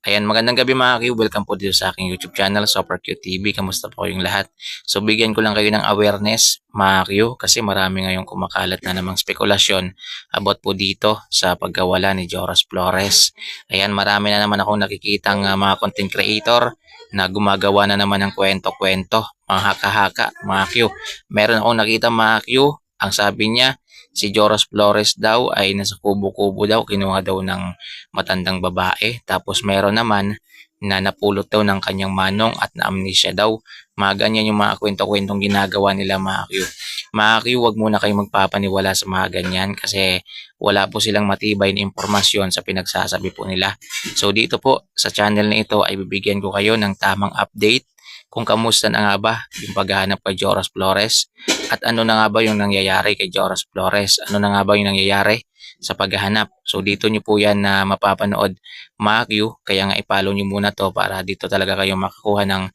Ayan, magandang gabi mga Q. Welcome po dito sa aking YouTube channel, Super Q TV. Kamusta po kayong lahat? So, bigyan ko lang kayo ng awareness mga Q kasi marami ngayong kumakalat na namang spekulasyon about po dito sa pagkawala ni Joras Flores. Ayan, marami na naman akong nakikitang mga content creator na gumagawa na naman ng kwento-kwento, mga haka-haka, mga Q. Meron akong nakita mga Q, ang sabi niya, si Joras Flores daw ay nasa kubo-kubo daw, kinuha daw ng matandang babae. Tapos meron naman na napulot daw ng kanyang manong at na-amnesia daw. Mga ganyan yung mga kwento-kwentong ginagawa nila mga Q. Mga Q, wag muna kayong magpapaniwala sa mga ganyan kasi wala po silang matibay na impormasyon sa pinagsasabi po nila. So dito po sa channel na ito ay bibigyan ko kayo ng tamang update kung kamusta na nga ba yung paghahanap kay Joras Flores at ano na nga ba yung nangyayari kay Joras Flores. Ano na nga ba yung nangyayari sa paghahanap. So dito nyo po yan na mapapanood mga Q, kaya nga i-follow nyo muna to para dito talaga kayo makakuha ng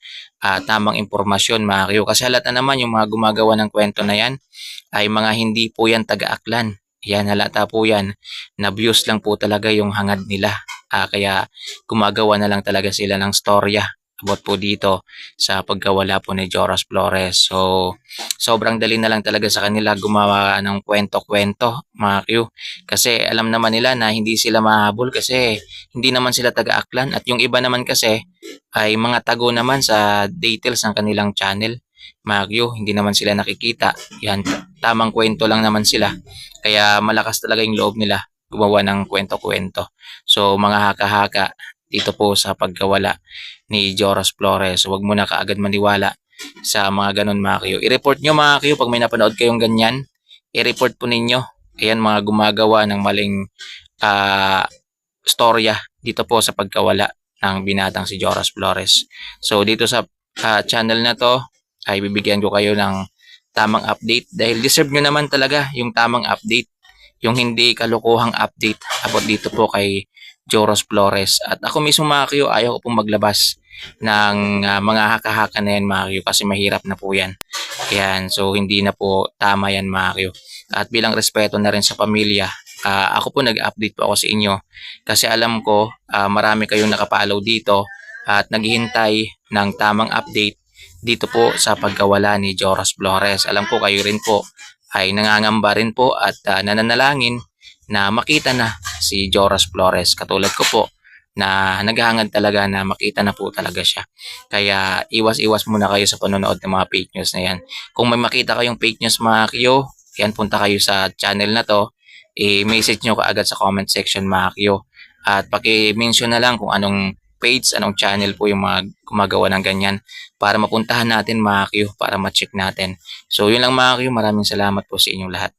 tamang impormasyon mga Q. Kasi halata naman yung mga gumagawa ng kwento na yan ay mga hindi po yan taga-aklan. Yan, halata po yan na views lang po talaga yung hangad nila. Kaya gumagawa na lang talaga sila ng storya about po dito sa pagkawala po ni Joras Flores. So, sobrang dali na lang talaga sa kanila gumawa ng kwento-kwento, mga Q. Kasi alam naman nila na hindi sila mahabol kasi hindi naman sila taga-aklan. At yung iba naman kasi ay mga tago naman sa details ng kanilang channel. Mga Q, hindi naman sila nakikita. Yan, tamang kwento lang naman sila. Kaya malakas talaga yung loob nila gumawa ng kwento-kwento. So, mga haka-haka dito po sa pagkawala ni Joras Flores. Huwag mo na kaagad maniwala sa mga ganun mga Q. I-report nyo mga Q pag may napanood kayong ganyan. I-report po ninyo. Ayan mga gumagawa ng maling storya dito po sa pagkawala ng binatang si Joras Flores. So dito sa channel na to ay bibigyan ko kayo ng tamang update dahil deserve nyo naman talaga yung tamang update. Yung hindi kalokohang update about dito po kay Joras Flores. At ako mismo mga Q, ayaw ko pong maglabas ng mga haka-haka na yan mga Q kasi mahirap na po yan. Yan, so hindi na po tama yan mga Q. At bilang respeto na rin sa pamilya, ako po nag-update po ako sa inyo kasi alam ko marami kayong nakapalaw dito at naghihintay ng tamang update dito po sa pagkawala ni Joras Flores. Alam ko kayo rin po ay nangangamba rin po at nananalangin na makita na si Joras Flores. Katulad ko po na naghahangad talaga na makita na po talaga siya. Kaya iwas-iwas muna kayo sa panonood ng mga fake news na yan. Kung may makita kayong fake news mga Q, yan punta kayo sa channel na to, i-message nyo kaagad sa comment section mga Q. At paki-mention na lang kung anong page, anong channel po yung mga gumagawa ng ganyan para mapuntahan natin mga Q, para ma-check natin. So yun lang mga Q, maraming salamat po sa inyong lahat.